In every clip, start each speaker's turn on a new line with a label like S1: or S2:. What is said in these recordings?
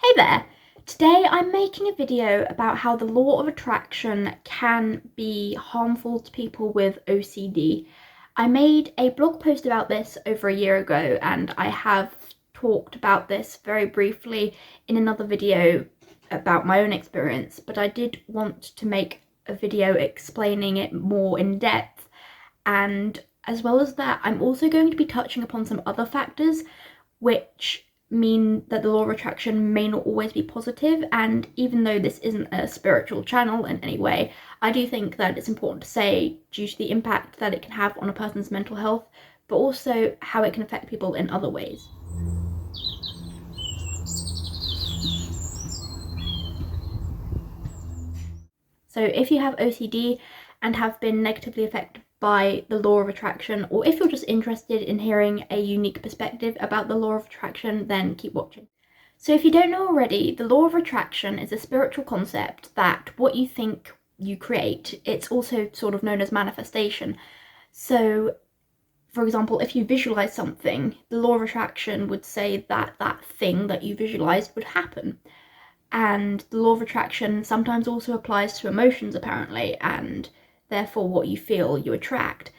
S1: Hey there! Today I'm making a video about how the law of attraction can be harmful to people with OCD. I made a blog post about this over a year ago and I have talked about this very briefly in another video about my own experience, but I did want to make a video explaining it more in depth, and as well as that I'm also going to be touching upon some other factors which mean that the law of attraction may not always be positive. And even though this isn't a spiritual channel in any way, I do think that it's important to say, due to the impact that it can have on a person's mental health, but also how it can affect people in other ways. So if you have OCD and have been negatively affected by the law of attraction, or if you're just interested in hearing a unique perspective about the law of attraction, then keep watching. So if you don't know already, the law of attraction is a spiritual concept that what you think you create. It's also sort of known as manifestation. So for example, if you visualize something, the law of attraction would say that that thing that you visualized would happen. And the law of attraction sometimes also applies to emotions, apparently, and therefore what you feel you attract.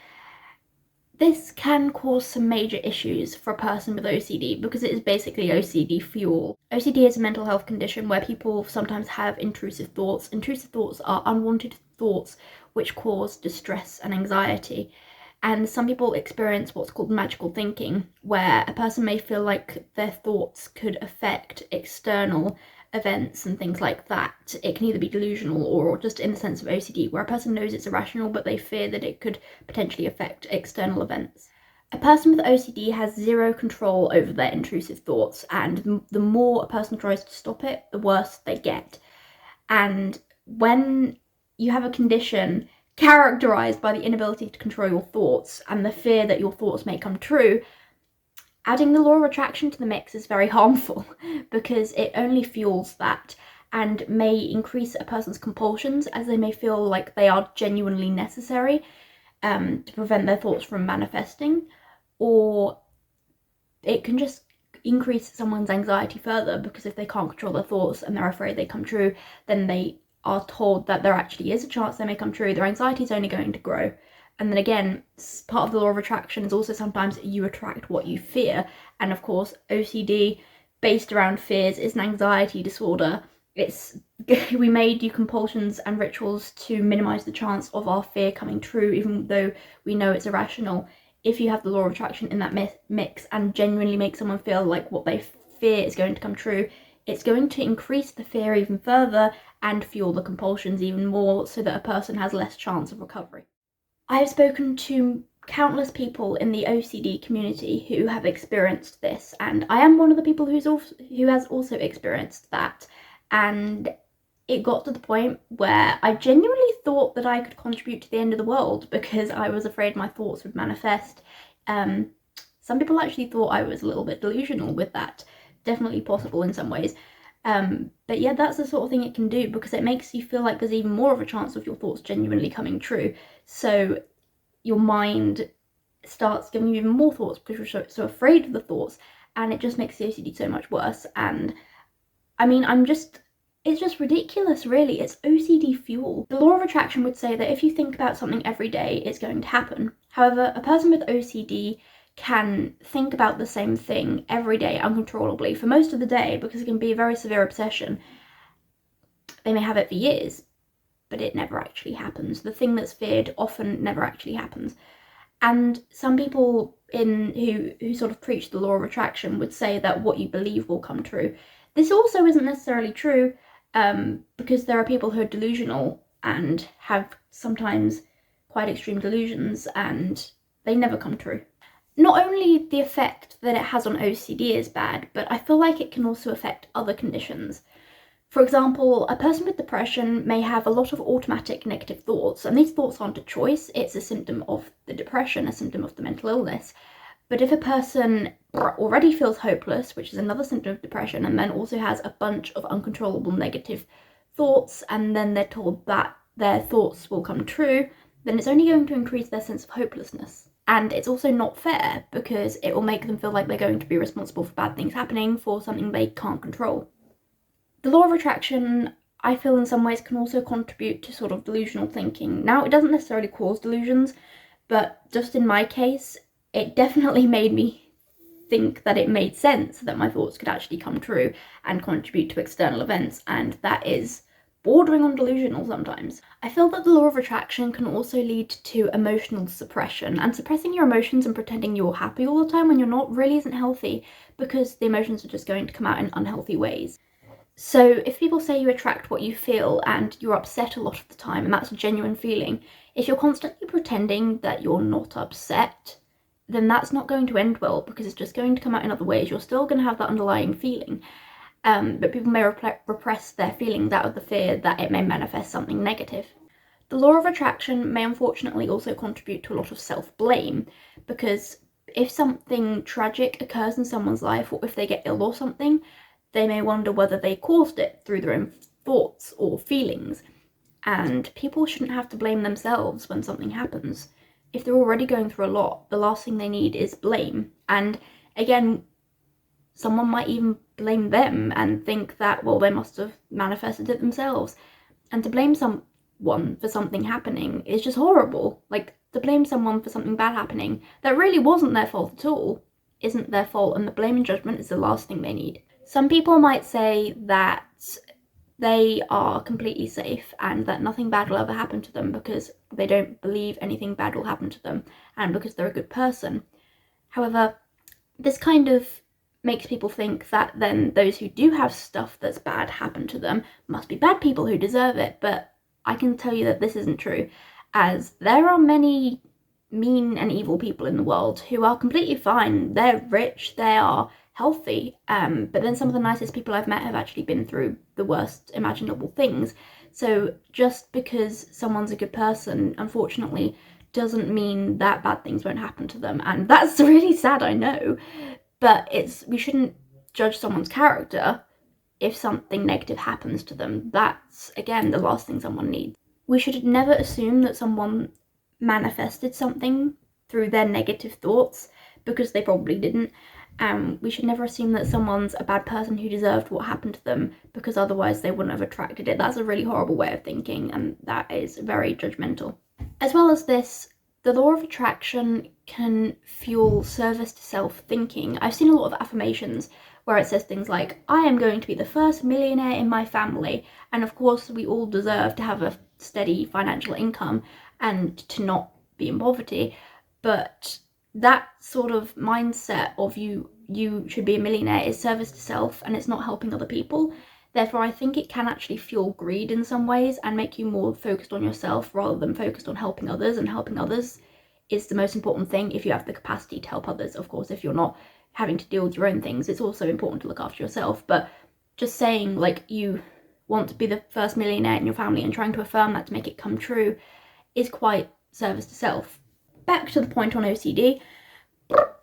S1: This can cause some major issues for a person with OCD because it is basically OCD fuel. OCD is a mental health condition where people sometimes have intrusive thoughts. Intrusive thoughts are unwanted thoughts which cause distress and anxiety. And some people experience what's called magical thinking, where a person may feel like their thoughts could affect external events and things like that. It can either be delusional or just in the sense of OCD, where a person knows it's irrational but they fear that it could potentially affect external events. A person with OCD has zero control over their intrusive thoughts, and the more a person tries to stop it, the worse they get. And when you have a condition characterized by the inability to control your thoughts and the fear that your thoughts may come true, adding the law of attraction to the mix is very harmful because it only fuels that and may increase a person's compulsions, as they may feel like they are genuinely necessary to prevent their thoughts from manifesting, or it can just increase someone's anxiety further because if they can't control their thoughts and they're afraid they come true, then they are told that there actually is a chance they may come true, their anxiety is only going to grow. And then again, part of the law of attraction is also sometimes you attract what you fear. And of course, OCD, based around fears, is an anxiety disorder. We may do compulsions and rituals to minimize the chance of our fear coming true, even though we know it's irrational. If you have the law of attraction in that mix and genuinely make someone feel like what they fear is going to come true, it's going to increase the fear even further and fuel the compulsions even more, so that a person has less chance of recovery. I have spoken to countless people in the OCD community who have experienced this, and I am one of the people who has also experienced that. And it got to the point where I genuinely thought that I could contribute to the end of the world because I was afraid my thoughts would manifest. Some people actually thought I was a little bit delusional with that. Definitely possible in some ways. But yeah, that's the sort of thing it can do because it makes you feel like there's even more of a chance of your thoughts genuinely coming true. So your mind starts giving you even more thoughts because you're so afraid of the thoughts, and it just makes the OCD so much worse. And I mean, it's just ridiculous, really. It's OCD fuel. The law of attraction would say that if you think about something every day, it's going to happen. However, a person with OCD can think about the same thing every day uncontrollably for most of the day because it can be a very severe obsession. They may have it for years, but it never actually happens. The thing that's feared often never actually happens. And some people who sort of preach the law of attraction would say that what you believe will come true. This also isn't necessarily true because there are people who are delusional and have sometimes quite extreme delusions and they never come true. Not only the effect that it has on OCD is bad, but I feel like it can also affect other conditions. For example, a person with depression may have a lot of automatic negative thoughts, and these thoughts aren't a choice, it's a symptom of the depression, a symptom of the mental illness. But if a person already feels hopeless, which is another symptom of depression, and then also has a bunch of uncontrollable negative thoughts, and then they're told that their thoughts will come true, then it's only going to increase their sense of hopelessness. And it's also not fair because it will make them feel like they're going to be responsible for bad things happening for something they can't control. The law of attraction, I feel in some ways, can also contribute to sort of delusional thinking. Now, it doesn't necessarily cause delusions, but just in my case, it definitely made me think that it made sense that my thoughts could actually come true and contribute to external events, and that is bordering on delusional sometimes. I feel that the law of attraction can also lead to emotional suppression, and suppressing your emotions and pretending you're happy all the time when you're not really isn't healthy, because the emotions are just going to come out in unhealthy ways. So if people say you attract what you feel and you're upset a lot of the time, and that's a genuine feeling, if you're constantly pretending that you're not upset, then that's not going to end well, because it's just going to come out in other ways. You're still going to have that underlying feeling. But people may repress their feelings out of the fear that it may manifest something negative. The law of attraction may unfortunately also contribute to a lot of self-blame, because if something tragic occurs in someone's life, or if they get ill or something, they may wonder whether they caused it through their own thoughts or feelings. And people shouldn't have to blame themselves when something happens. If they're already going through a lot, the last thing they need is blame. And again, someone might even blame them and think that, well, they must have manifested it themselves. And to blame someone for something happening is just horrible. Like, to blame someone for something bad happening that really wasn't their fault at all isn't their fault, and the blame and judgment is the last thing they need. Some people might say that they are completely safe and that nothing bad will ever happen to them because they don't believe anything bad will happen to them and because they're a good person. However, this kind of makes people think that then those who do have stuff that's bad happen to them must be bad people who deserve it, but I can tell you that this isn't true, as there are many mean and evil people in the world who are completely fine. They're rich, they are healthy, but then some of the nicest people I've met have actually been through the worst imaginable things. So just because someone's a good person, unfortunately, doesn't mean that bad things won't happen to them, and that's really sad, I know. But we shouldn't judge someone's character if something negative happens to them. That's, again, the last thing someone needs. We should never assume that someone manifested something through their negative thoughts, because they probably didn't. We should never assume that someone's a bad person who deserved what happened to them, because otherwise they wouldn't have attracted it. That's a really horrible way of thinking, and that is very judgmental. As well as this, the law of attraction can fuel service to self thinking. I've seen a lot of affirmations where it says things like, I am going to be the first millionaire in my family. And of course, we all deserve to have a steady financial income and to not be in poverty. But that sort of mindset of you should be a millionaire is service to self, and it's not helping other people. Therefore, I think it can actually fuel greed in some ways and make you more focused on yourself rather than focused on helping others. And helping others is the most important thing if you have the capacity to help others. Of course, if you're not having to deal with your own things, it's also important to look after yourself. But just saying, like, you want to be the first millionaire in your family and trying to affirm that to make it come true is quite service to self. Back to the point on OCD.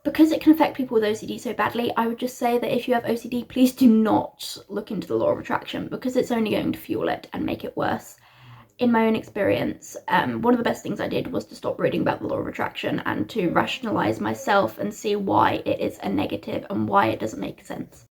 S1: Because it can affect people with OCD so badly, I would just say that if you have OCD, please do not look into the law of attraction, because it's only going to fuel it and make it worse. In my own experience, one of the best things I did was to stop reading about the law of attraction and to rationalize myself and see why it is a negative and why it doesn't make sense.